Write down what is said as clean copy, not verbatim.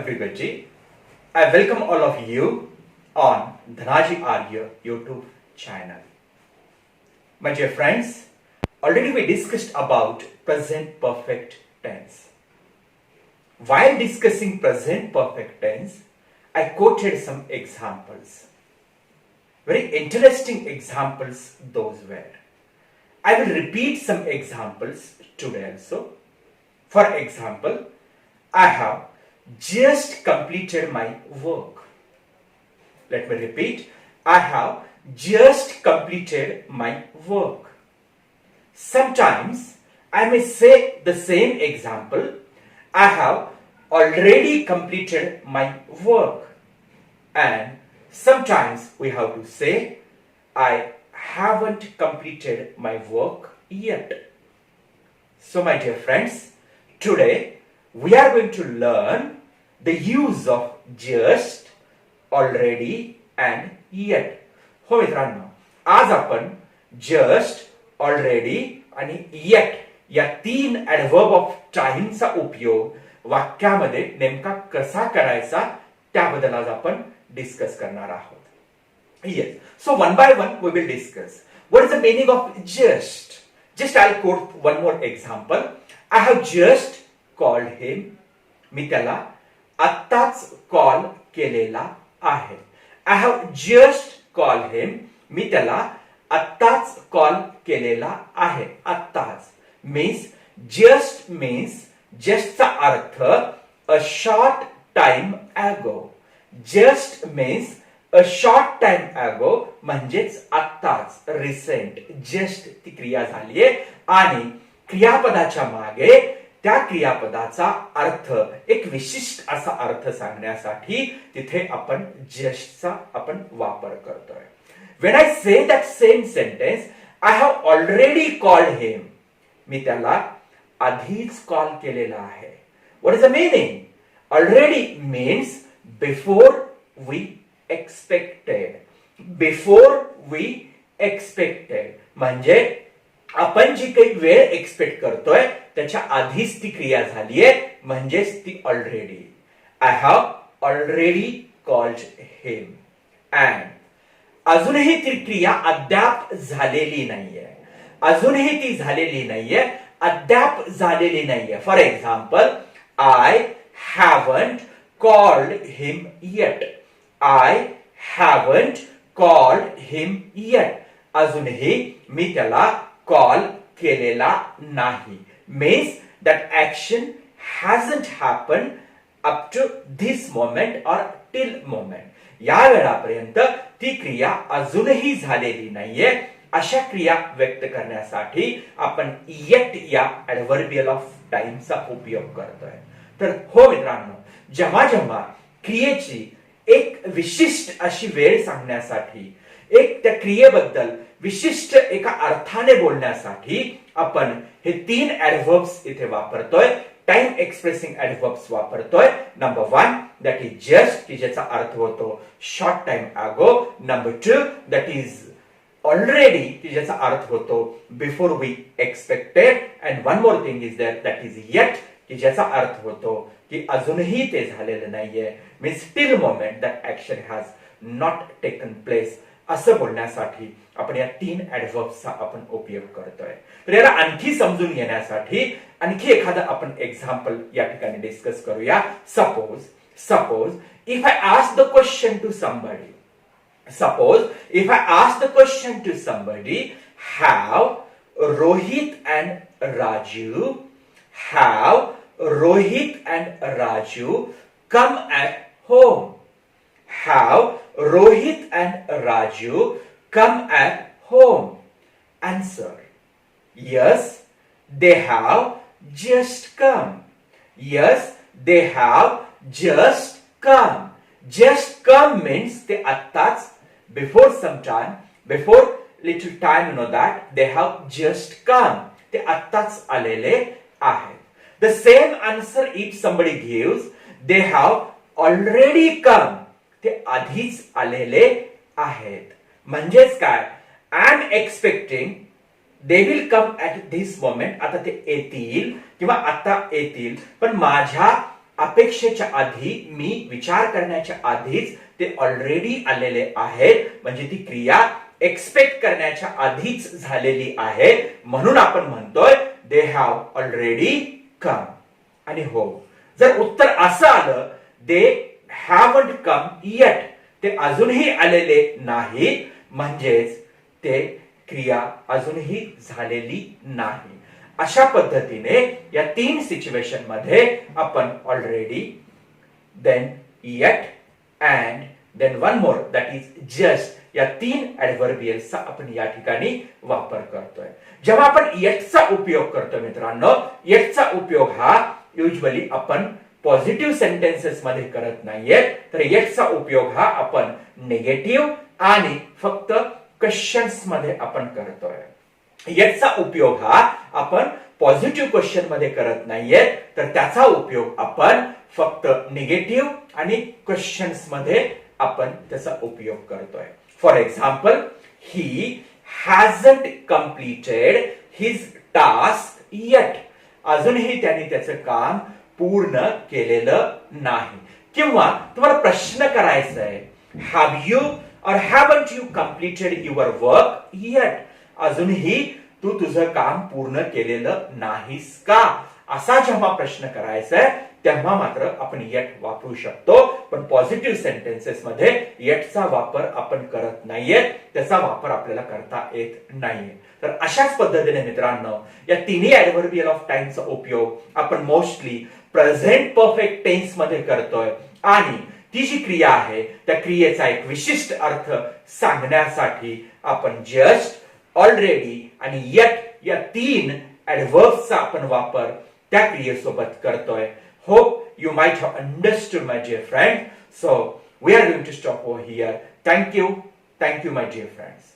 everybody. I welcome all of you on Dhanaji Arya YouTube channel. My dear friends, already we discussed about present perfect tense. While discussing present perfect tense, I quoted some examples. Very interesting examples those were. I will repeat some examples today also. For example, I have just completed my work. Let me repeat. I have just completed my work. Sometimes I may say the same example. I have already completed my work. And sometimes we have to say, I haven't completed my work yet. So my dear friends, today we are going to learn the use of just, already and yet. हो मित्रांनो, आज आपण just, already आणि yet या तीन adverb of टाइमचा उपयोग वाक्यामध्ये नेमका कसा करायचा त्याबद्दल आज आपण डिस्कस करणार आहोत. Yes. So one by one we will discuss. What is the meaning of just? Just I'll quote one more example. I have just called him. मी त्याला आत्ताच कॉल केलेला आहे. I have just called him. मी त्याला आत्ताच call केलेला आहे. आत्ताच means just चा अर्थ a short time ago. Just means a short time ago म्हणजेच आत्ताच, रिसेंट. जस्ट ती क्रिया झालीये आणि क्रियापदाच्या मागे त्या क्रियापदाचा अर्थ एक विशिष्ट असा अर्थ सांगण्यासाठी तिथे आपण जस्टचा आपण वापर करतोय. When I say that same sentence, I have already called him. मी त्याला आधीच कॉल केलेला आहे. What is the meaning? Already means before we expected. Before we expected. म्हणजे आपण जी काही वेळ एक्सपेक्ट करतोय त्याच्या आधीच ती क्रिया झालीये म्हणजेच ती already. I have already called him. And अजूनही ती क्रिया अद्याप झालेली नाहीये. अजूनही ती झालेली नाहीये, अद्याप झालेली नाहीये. For example, I haven't called him eight. I haven't called him eight. अजूनही मी त्याला कॉल केलेला नाही. Means that action hasn't happened up to this moment or till moment. या वेळापर्यंत ती क्रिया अजूनही झालेली नाहीये. अशा क्रिया व्यक्त करण्यासाठी आपण yet या ऍडव्हर्बियल ऑफ टाइमचा उपयोग करतोय. तर हो मित्रांनो, जेव्हा जेव्हा क्रियेची एक विशिष्ट अशी वेळ सांगण्यासाठी, एक त्या क्रियेबद्दल विशिष्ट एका अर्थाने बोलण्यासाठी आपण हे तीन ऍडव्हर्ब्स इथे वापरतोय. टाइम एक्सप्रेसिंग ऍडव्हर्ब्स वापरतोय. नंबर 1 दॅट इज जस्ट, की ज्याचा अर्थ होतो short time ago. Number 2 that is already, की ज्याचा अर्थ होतो before we expected. And one more thing is there that is yet, की ज्याचा अर्थ होतो की अजूनही ते झालेलं नाहीये. Means till moment that action has not taken place. असं बोलण्यासाठी आपण या तीन ऍडव्हर्ब्सचा आपण उपयोग करतोय. तर याला आणखी समजून घेण्यासाठी आणखी एखादं आपण एक्झाम्पल या ठिकाणी डिस्कस करूया. Suppose if I ask the question to somebody. Suppose if I ask the question to somebody, have Rohit and Raju come at home? Have Rohit and Raju come at home? Answer: yes, they have just come. Yes, they have just come. Just come means they attach before some time, before little time, you know that they have just come. They attach alele ahet. The same answer if somebody gives, they have already come. ते आधीच आलेले आहेत. म्हणजेच काय, I am expecting they will come at this moment. आता ते येतील किंवा आता येतील, पण माझ्या अपेक्षेच्या आधी, मी विचार करण्याच्या आधीच ते ऑलरेडी आलेले आहेत, म्हणजे ती क्रिया एक्सपेक्ट करण्याच्या आधीच झालेली आहे, म्हणून आपण म्हणतोय दे हॅव ऑलरेडी कम. आणि हो, जर उत्तर असं आलं दे हॅवंट कम येट, ते अजूनही आलेले नाही, म्हणजेच ते क्रिया अजूनही झालेली नाही. अशा पद्धतीने या 3 सिच्युएशन मध्ये आपण already, then yet and then one more that is just, या 3 ऍडव्हर्बियल्सचा आपण या ठिकाणी वापर करतोय. जेव्हा आपण येटचा उपयोग करतो मित्रांनो, येटचा उपयोग हा युजली आपण पॉझिटिव्ह सेंटेन्सेस मध्ये करत नाहीये, तर येटचा उपयोग हा आपण निगेटिव्ह आणि फक्त क्वेश्चन्स मध्ये आपण करतोय. येटचा उपयोग हा आपण पॉझिटिव्ह क्वेश्चन मध्ये करत नाहीये, तर त्याचा उपयोग आपण फक्त निगेटिव्ह आणि क्वेश्चन्स मध्ये आपण त्याचा उपयोग करतोय. For example, he हॅजंट completed his task eight, अजूनही त्यांनी त्याचं काम पूर्ण केलेलं नाही. किंवा तुम्हाला प्रश्न करायचा आहे, हॅव यू और haven't you completed your work eight, अजूनही तू तुझं काम पूर्ण केलेलं नाहीस का, असा जेव्हा प्रश्न करायचा आहे तेव्हा मात्र आपण येट वापरू शकतो. पण पॉझिटिव्ह सेंटेन्सेस मध्ये येटचा वापर आपण करत नाहीये, त्याचा वापर आपल्याला करता येत नाहीये. तर अशाच पद्धतीने मित्रांनो, या तिन्ही ऍडव्हर्बियल ऑफ टाइमचा उपयोग आपण मोस्टली प्रेझेंट परफेक्ट टेन्स मध्ये करतोय, आणि ती जी क्रिया आहे त्या क्रियेचा एक विशिष्ट अर्थ सांगण्यासाठी आपण जस्ट, ऑलरेडी आणि येट या 3 ऍडव्हर्ब्सचा आपण वापर त्या क्रियेसोबत करतोय. Hope you might have understood, my dear friend. So we are going to stop over here. Thank you, my dear friends.